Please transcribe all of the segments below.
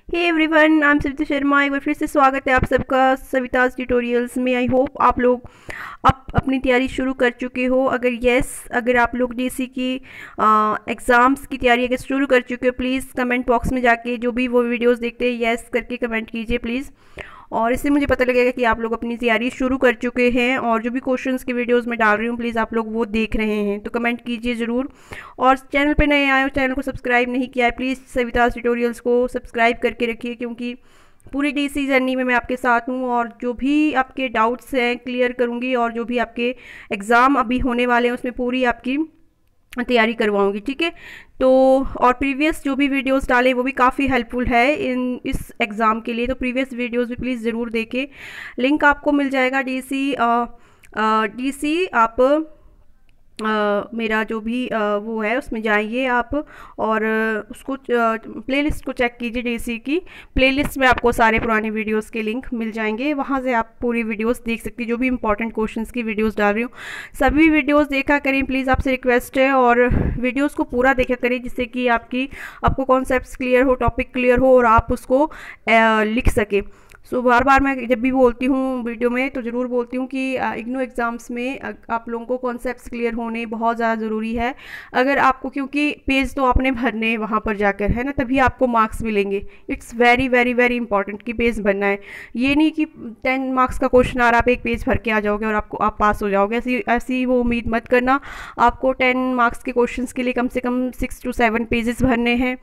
Hey everyone, I am Savita Sharma. एक बार फिर से स्वागत है आप सबका सविताज ट्यूटोरियल्स में। आई होप आप लोग अपनी तैयारी शुरू कर चुके हो। अगर आप लोग डीसी की एग्ज़ाम्स की तैयारी अगर शुरू कर चुके हो, प्लीज़ कमेंट बॉक्स में जाके जो भी वो वीडियोस देखते हैं येस करके कमेंट कीजिए प्लीज़। और इससे मुझे पता लगेगा कि आप लोग अपनी तैयारी शुरू कर चुके हैं और जो भी क्वेश्चंस की वीडियोस मैं डाल रही हूँ प्लीज़ आप लोग वो देख रहे हैं, तो कमेंट कीजिए ज़रूर। और चैनल पे नए आए हो, चैनल को सब्सक्राइब नहीं किया है, प्लीज़ सविताज ट्यूटोरियल्स को सब्सक्राइब करके रखिए, क्योंकि पूरी डीसी जर्नी में मैं आपके साथ हूँ और जो भी आपके डाउट्स हैं क्लियर करूँगी और जो भी आपके एग्ज़ाम अभी होने वाले हैं उसमें पूरी आपकी तैयारी करवाऊंगी। ठीक है, तो और प्रीवियस जो भी वीडियोस डाले वो भी काफ़ी हेल्पफुल है इस एग्ज़ाम के लिए, तो प्रीवियस वीडियोस भी प्लीज़ ज़रूर देखें। लिंक आपको मिल जाएगा डीसी आप मेरा जो भी वो है उसमें जाइए आप और उसको प्लेलिस्ट को चेक कीजिए। डीसी की प्लेलिस्ट में आपको सारे पुराने वीडियोस के लिंक मिल जाएंगे, वहाँ से आप पूरी वीडियोस देख सकती हैं। जो भी इंपॉर्टेंट क्वेश्चंस की वीडियोस डाल रही हूँ सभी वीडियोस देखा करें प्लीज़, आपसे रिक्वेस्ट है। और वीडियोस को पूरा देखा करें जिससे कि आपको कॉन्सेप्ट्स क्लियर हो, टॉपिक क्लियर हो और आप उसको लिख सकें। सो बार बार मैं जब भी बोलती हूँ वीडियो में तो ज़रूर बोलती हूँ कि इग्नू एग्ज़ाम्स में आप लोगों को कॉन्सेप्ट्स क्लियर होने बहुत ज़्यादा ज़रूरी है। अगर आपको, क्योंकि पेज तो आपने भरने वहाँ पर जाकर है ना, तभी आपको मार्क्स मिलेंगे। It's very very very important कि पेज भरना है। ये नहीं कि 10 मार्क्स का क्वेश्चन आ रहा है, आप एक पेज भर के आ जाओगे और आप पास हो जाओगे। ऐसी वो उम्मीद मत करना। आपको 10 मार्क्स के क्वेश्चन के लिए कम से कम 6 to 7 पेजेस भरने हैं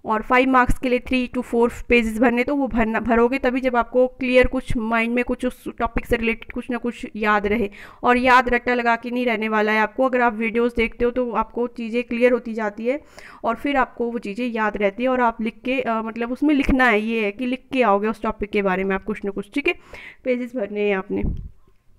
और 5 मार्क्स के लिए 3 to 4 पेजेस भरने, तो वो भरोगे तभी जब आपको क्लियर कुछ माइंड में कुछ उस टॉपिक से रिलेटेड कुछ ना कुछ याद रहे। और याद रट्टा लगा के नहीं रहने वाला है आपको। अगर आप वीडियोस देखते हो तो आपको चीज़ें क्लियर होती जाती है और फिर आपको वो चीज़ें याद रहती है और आप लिख के मतलब उसमें लिखना है, ये है कि लिख के आओगे उस टॉपिक के बारे में आप कुछ ना कुछ। ठीक है, पेजेस भरने हैं आपने,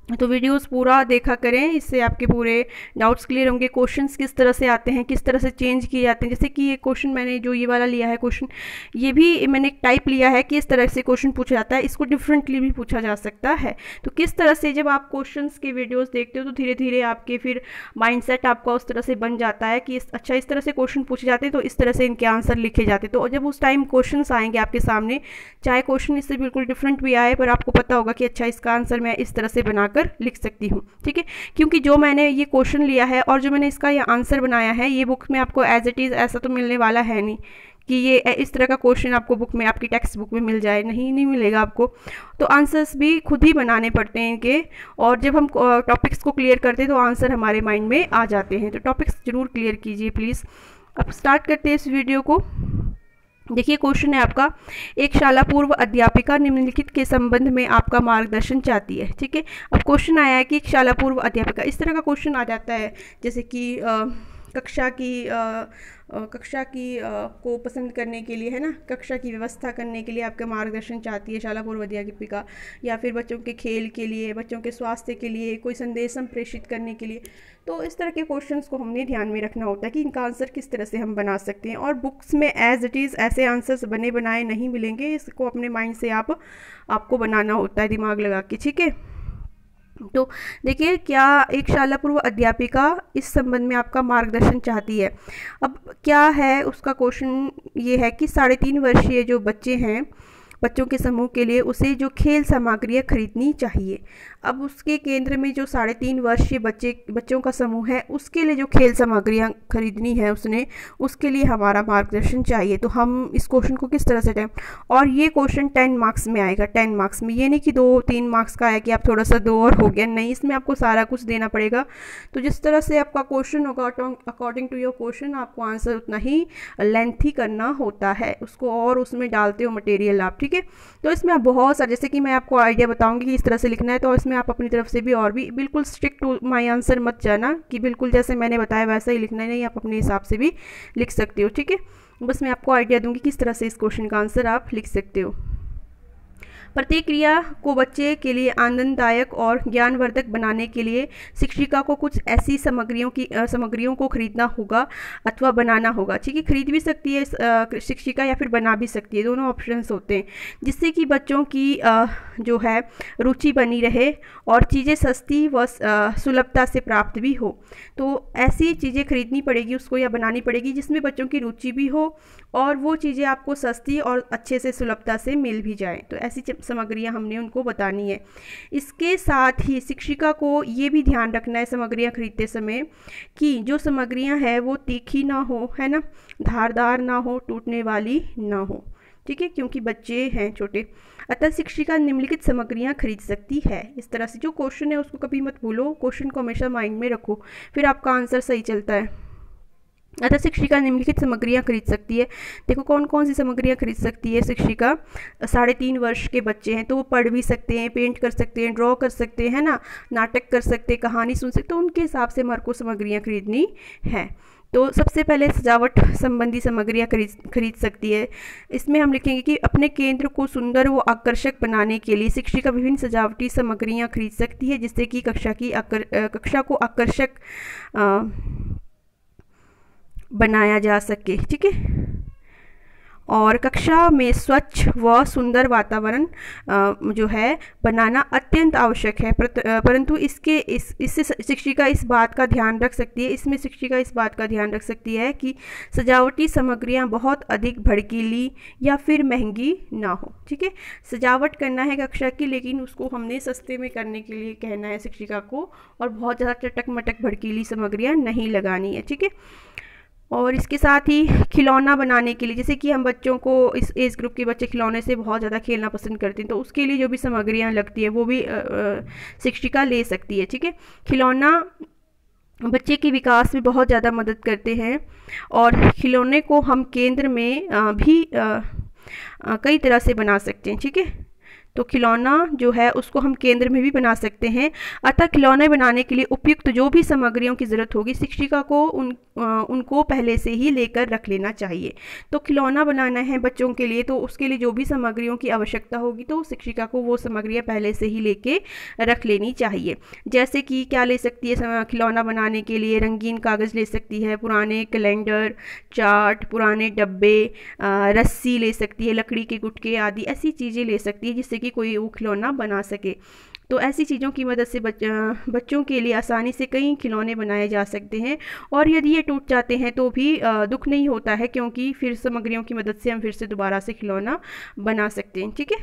तो वीडियोस पूरा देखा करें, इससे आपके पूरे डाउट्स क्लियर होंगे। क्वेश्चंस किस तरह से आते हैं, किस तरह से चेंज किए जाते हैं। जैसे कि ये क्वेश्चन मैंने जो ये वाला लिया है क्वेश्चन, ये भी मैंने एक टाइप लिया है कि इस तरह से क्वेश्चन पूछा जाता है, इसको डिफरेंटली भी पूछा जा सकता है। तो किस तरह से जब आप क्वेश्चंस के वीडियोज़ देखते हो तो धीरे धीरे आपके फिर माइंडसेट आपका उस तरह से बन जाता है कि अच्छा इस तरह से क्वेश्चन पूछे जाते हैं तो इस तरह से इनके आंसर लिखे जाते हैं। तो जब उस टाइम क्वेश्चन आएंगे आपके सामने, चाहे क्वेश्चन इससे बिल्कुल डिफरेंट भी आए, पर आपको पता होगा कि अच्छा इसका आंसर मैं इस तरह से बनाकर लिख सकती हूँ। ठीक है, क्योंकि जो मैंने ये क्वेश्चन लिया है और जो मैंने इसका ये आंसर बनाया है, ये बुक में आपको एज इट इज़ ऐसा तो मिलने वाला है नहीं कि ये इस तरह का क्वेश्चन आपको बुक में, आपकी टेक्स्ट बुक में मिल जाए। नहीं मिलेगा आपको। तो आंसर्स भी खुद ही बनाने पड़ते हैं इनके। और जब हम टॉपिक्स को क्लियर करते हैं तो आंसर हमारे माइंड में आ जाते हैं। तो टॉपिक्स जरूर क्लियर कीजिए प्लीज़। अब स्टार्ट करते हैं इस वीडियो को। देखिए क्वेश्चन है आपका, एक शाला पूर्व अध्यापिका निम्नलिखित के संबंध में आपका मार्गदर्शन चाहती है। ठीक है, अब क्वेश्चन आया है कि एक शाला पूर्व अध्यापिका, इस तरह का क्वेश्चन आ जाता है जैसे कि कक्षा की को पसंद करने के लिए, है ना, कक्षा की व्यवस्था करने के लिए आपका मार्गदर्शन चाहती है शाला पूर्व अध्यापिका, या फिर बच्चों के खेल के लिए, बच्चों के स्वास्थ्य के लिए, कोई संदेश संप्रेषित करने के लिए। तो इस तरह के क्वेश्चंस को हमने ध्यान में रखना होता है कि इनका आंसर किस तरह से हम बना सकते हैं। और बुक्स में एज इट इज़ ऐसे आंसर्स बने बनाए नहीं मिलेंगे, इसको अपने माइंड से आपको बनाना होता है दिमाग लगा के। ठीक है, तो देखिए क्या एक शाला पूर्व अध्यापिका इस संबंध में आपका मार्गदर्शन चाहती है। अब क्या है उसका क्वेश्चन, ये है कि 3.5 वर्षीय जो बच्चे हैं, बच्चों के समूह के लिए उसे जो खेल सामग्रियाँ खरीदनी चाहिए। अब उसके केंद्र में जो 3.5 वर्षीय बच्चों का समूह है, उसके लिए जो खेल सामग्रियाँ खरीदनी है उसके लिए हमारा मार्गदर्शन चाहिए। तो हम इस क्वेश्चन को किस तरह से टाइम, और ये क्वेश्चन 10 मार्क्स में आएगा। 10 मार्क्स में, ये नहीं कि 2-3 मार्क्स का है कि आप थोड़ा सा 2 और हो गया, नहीं, इसमें आपको सारा कुछ देना पड़ेगा। तो जिस तरह से आपका क्वेश्चन होगा अकॉर्डिंग टू योर क्वेश्चन आपको आंसर उतना ही लेंथी करना होता है उसको, और उसमें डालते हो मटेरियल आप। ठीक है, तो इसमें आप बहुत सारे, जैसे कि मैं आपको आइडिया बताऊंगी कि इस तरह से लिखना है, तो इसमें आप अपनी तरफ से भी और भी बिल्कुल स्ट्रिक्ट टू माय आंसर मत जाना कि बिल्कुल जैसे मैंने बताया वैसा ही लिखना है, नहीं, आप अपने हिसाब से भी लिख सकते हो। ठीक है, बस मैं आपको आइडिया दूंगी किस तरह से इस क्वेश्चन का आंसर आप लिख सकते हो। प्रत्येक क्रिया को बच्चे के लिए आनंददायक और ज्ञानवर्धक बनाने के लिए शिक्षिका को कुछ ऐसी सामग्रियों को खरीदना होगा अथवा बनाना होगा। ठीक है, खरीद भी सकती है शिक्षिका या फिर बना भी सकती है, दोनों ऑप्शंस होते हैं, जिससे कि बच्चों की जो है रुचि बनी रहे और चीज़ें सस्ती व सुलभता से प्राप्त भी हो। तो ऐसी चीज़ें खरीदनी पड़ेगी उसको या बनानी पड़ेगी जिसमें बच्चों की रुचि भी हो और वो चीज़ें आपको सस्ती और अच्छे से सुलभता से मिल भी जाए। तो ऐसी सामग्रियाँ हमने उनको बतानी है। इसके साथ ही शिक्षिका को ये भी ध्यान रखना है सामग्रियाँ खरीदते समय कि जो सामग्रियाँ हैं वो तीखी ना हो, है ना, धारदार ना हो, टूटने वाली ना हो। ठीक है, क्योंकि बच्चे हैं छोटे। अतः शिक्षिका निम्नलिखित सामग्रियाँ खरीद सकती है। इस तरह से जो क्वेश्चन है उसको कभी मत भूलो, क्वेश्चन को हमेशा माइंड में रखो, फिर आपका आंसर सही चलता है। अतः शिक्षिका निम्नलिखित सामग्रियाँ खरीद सकती है। देखो कौन कौन सी सामग्रियाँ खरीद सकती है शिक्षिका। 3.5 वर्ष के बच्चे हैं तो वो पढ़ भी सकते हैं, पेंट कर सकते हैं, ड्रॉ कर सकते हैं ना, नाटक कर सकते हैं, कहानी सुन सकते, तो उनके हिसाब से हमारे को सामग्रियाँ खरीदनी है। तो सबसे पहले सजावट संबंधी सामग्रियाँ खरीद सकती है। इसमें हम लिखेंगे कि अपने केंद्र को सुंदर व आकर्षक बनाने के लिए शिक्षिका विभिन्न सजावटी सामग्रियाँ खरीद सकती है जिससे कि कक्षा को आकर्षक बनाया जा सके। ठीक है, और कक्षा में स्वच्छ व सुंदर वातावरण जो है बनाना अत्यंत आवश्यक है। परंतु इससे शिक्षिका इस बात का ध्यान रख सकती है, इसमें शिक्षिका इस बात का ध्यान रख सकती है कि सजावटी सामग्रियां बहुत अधिक भड़कीली या फिर महंगी ना हो। ठीक है, सजावट करना है कक्षा की, लेकिन उसको हमने सस्ते में करने के लिए कहना है शिक्षिका को, और बहुत ज़्यादा चटक मटक भड़कीली सामग्रियाँ नहीं लगानी है। ठीक है, और इसके साथ ही खिलौना बनाने के लिए, जैसे कि हम बच्चों को, इस एज ग्रुप के बच्चे खिलौने से बहुत ज़्यादा खेलना पसंद करते हैं, तो उसके लिए जो भी सामग्रियाँ लगती है वो भी शिक्षिका ले सकती है। ठीक है, खिलौना बच्चे के विकास में बहुत ज़्यादा मदद करते हैं और खिलौने को हम केंद्र में भी कई तरह से बना सकते हैं। ठीक है, तो खिलौना जो है उसको हम केंद्र में भी बना सकते हैं। अतः खिलौने बनाने के लिए उपयुक्त जो भी सामग्रियों की ज़रूरत होगी शिक्षिका को उनको पहले से ही लेकर रख लेना चाहिए। तो खिलौना बनाना है बच्चों के लिए, तो उसके लिए जो भी सामग्रियों की आवश्यकता होगी तो शिक्षिका को वो सामग्रियाँ पहले से ही लेके रख लेनी चाहिए। जैसे कि क्या ले सकती है खिलौना बनाने के लिए, रंगीन कागज़ ले सकती है, पुराने कैलेंडर, चार्ट, पुराने डब्बे, रस्सी ले सकती है, लकड़ी के गुटके आदि ऐसी चीज़ें ले सकती है जिससे कि कोई वो खिलौना बना सके। तो ऐसी चीज़ों की मदद से बच्चों के लिए आसानी से कई खिलौने बनाए जा सकते हैं, और यदि ये टूट जाते हैं तो भी दुख नहीं होता है, क्योंकि फिर सामग्रियों की मदद से हम फिर से दोबारा से खिलौना बना सकते हैं। ठीक है,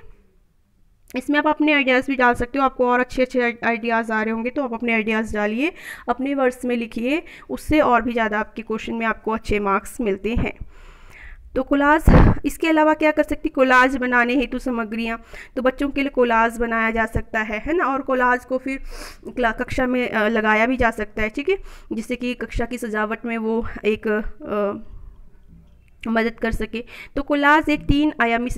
इसमें आप अपने आइडियाज़ भी डाल सकते हो। आपको और अच्छे अच्छे आइडियाज़ आ रहे होंगे तो आप अपने आइडियाज़ डालिए, अपने वर्ड्स में लिखिए, उससे और भी ज़्यादा आपके क्वेश्चन में आपको अच्छे मार्क्स मिलते हैं। तो कोलाज, इसके अलावा क्या कर सकती, कोलाज बनाने हेतु सामग्रियाँ, तो बच्चों के लिए कोलाज बनाया जा सकता है ना, और कोलाज को फिर कक्षा में लगाया भी जा सकता है। ठीक है, जिससे कि कक्षा की सजावट में वो एक मदद कर सके। तो कोलाज एक 3 आयामी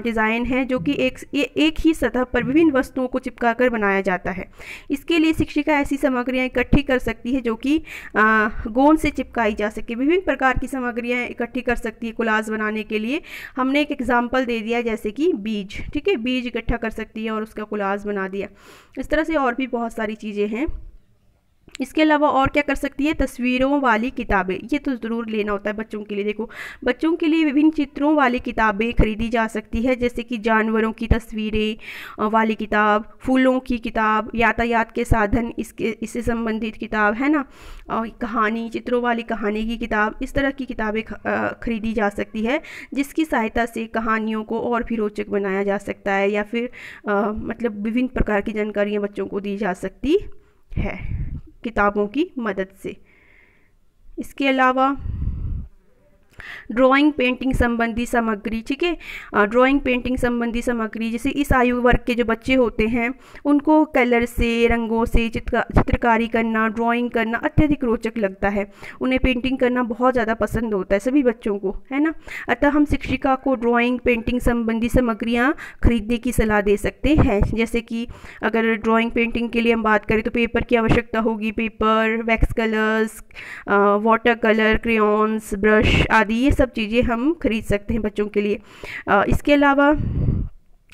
डिज़ाइन है जो कि एक ही सतह पर विभिन्न वस्तुओं को चिपकाकर बनाया जाता है। इसके लिए शिक्षिका ऐसी सामग्रियाँ इकट्ठी कर सकती है जो कि गोंद से चिपकाई जा सके। विभिन्न प्रकार की सामग्रियाँ इकट्ठी कर सकती है कोलाज बनाने के लिए। हमने एक एग्जाम्पल दे दिया जैसे कि बीज। ठीक है, बीज इकट्ठा कर सकती है और उसका कोलाज बना दिया। इस तरह से और भी बहुत सारी चीज़ें हैं। इसके अलावा और क्या कर सकती है, तस्वीरों वाली किताबें, ये तो ज़रूर लेना होता है बच्चों के लिए। देखो बच्चों के लिए विभिन्न चित्रों वाली किताबें खरीदी जा सकती है, जैसे कि जानवरों की तस्वीरें वाली किताब, फूलों की किताब, यातायात के साधन इससे संबंधित किताब, है ना, और कहानी, चित्रों वाली कहानी की किताब, इस तरह की किताबें खरीदी जा सकती है, जिसकी सहायता से कहानियों को और भी रोचक बनाया जा सकता है, या फिर मतलब विभिन्न प्रकार की जानकारियाँ बच्चों को दी जा सकती है किताबों की मदद से। इसके अलावा ड्राइंग पेंटिंग संबंधी सामग्री। ठीक है, ड्राइंग पेंटिंग संबंधी सामग्री, जैसे इस आयु वर्ग के जो बच्चे होते हैं उनको कलर से, रंगों से चित्रकारी करना, ड्राइंग करना अत्यधिक रोचक लगता है। उन्हें पेंटिंग करना बहुत ज़्यादा पसंद होता है सभी बच्चों को, है ना। अतः हम शिक्षिका को ड्राइंग पेंटिंग संबंधी सामग्रियाँ खरीदने की सलाह दे सकते हैं। जैसे कि अगर ड्राइंग पेंटिंग के लिए हम बात करें तो पेपर की आवश्यकता होगी, paper, wax colours, water colour, crayons, brush आदि, ये सब चीज़ें हम खरीद सकते हैं बच्चों के लिए। इसके अलावा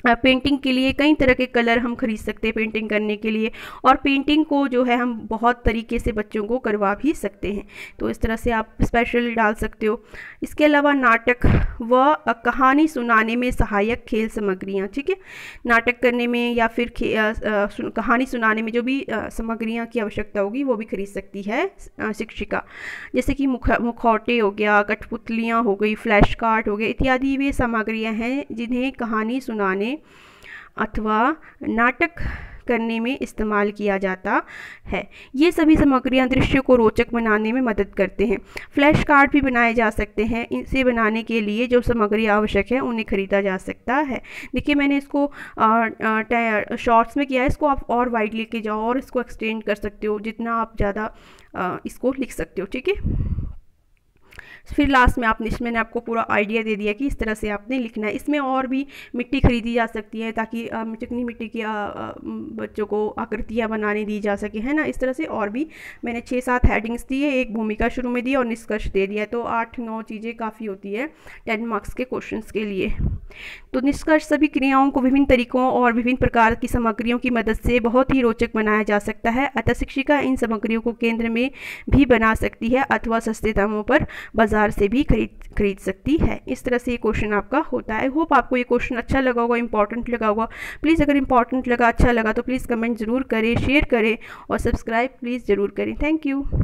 पेंटिंग के लिए कई तरह के कलर हम खरीद सकते हैं पेंटिंग करने के लिए, और पेंटिंग को जो है हम बहुत तरीके से बच्चों को करवा भी सकते हैं। तो इस तरह से आप स्पेशल डाल सकते हो। इसके अलावा नाटक व कहानी सुनाने में सहायक खेल सामग्रियाँ, ठीक है, नाटक करने में या फिर कहानी सुनाने में जो भी सामग्रियाँ की आवश्यकता होगी वो भी खरीद सकती है शिक्षिका। जैसे कि मुखौटे हो गया, कठपुतलियाँ हो गई, फ्लैश कार्ड हो गए इत्यादि वे सामग्रियाँ हैं जिन्हें कहानी सुनाने अथवा नाटक करने में इस्तेमाल किया जाता है। ये सभी सामग्रियाँ दृश्य को रोचक बनाने में मदद करते हैं। फ्लैश कार्ड भी बनाए जा सकते हैं। इसे बनाने के लिए जो सामग्री आवश्यक है उन्हें खरीदा जा सकता है। देखिए मैंने इसको शॉर्ट्स में किया है, इसको आप और वाइड लेके जाओ और इसको एक्सटेंड कर सकते हो, जितना आप ज़्यादा इसको लिख सकते हो, ठीक है। फिर लास्ट में मैंने आपको पूरा आइडिया दे दिया कि इस तरह से आपने लिखना है। इसमें और भी मिट्टी खरीदी जा सकती है ताकि चिकनी मिट्टी की बच्चों को आकृतियाँ बनाने दी जा सके, है ना। इस तरह से और भी मैंने 6-7 हेडिंग्स दी है, एक भूमिका शुरू में दी और निष्कर्ष दे दिया, तो 8-9 चीज़ें काफ़ी होती है 10 मार्क्स के क्वेश्चन के लिए। तो निष्कर्ष सभी क्रियाओं को विभिन्न तरीकों और विभिन्न प्रकार की सामग्रियों की मदद से बहुत ही रोचक बनाया जा सकता है। अतः शिक्षिका इन सामग्रियों को केंद्र में भी बना सकती है अथवा सस्ते दामों पर बाजार से भी खरीद सकती है। इस तरह से ये क्वेश्चन आपका होता है। होप आपको ये क्वेश्चन अच्छा लगा होगा, इंपॉर्टेंट लगा होगा। प्लीज़ अगर इंपॉर्टेंट लगा, अच्छा लगा तो प्लीज़ कमेंट ज़रूर करें, शेयर करें और सब्सक्राइब प्लीज़ ज़रूर करें। Thank you.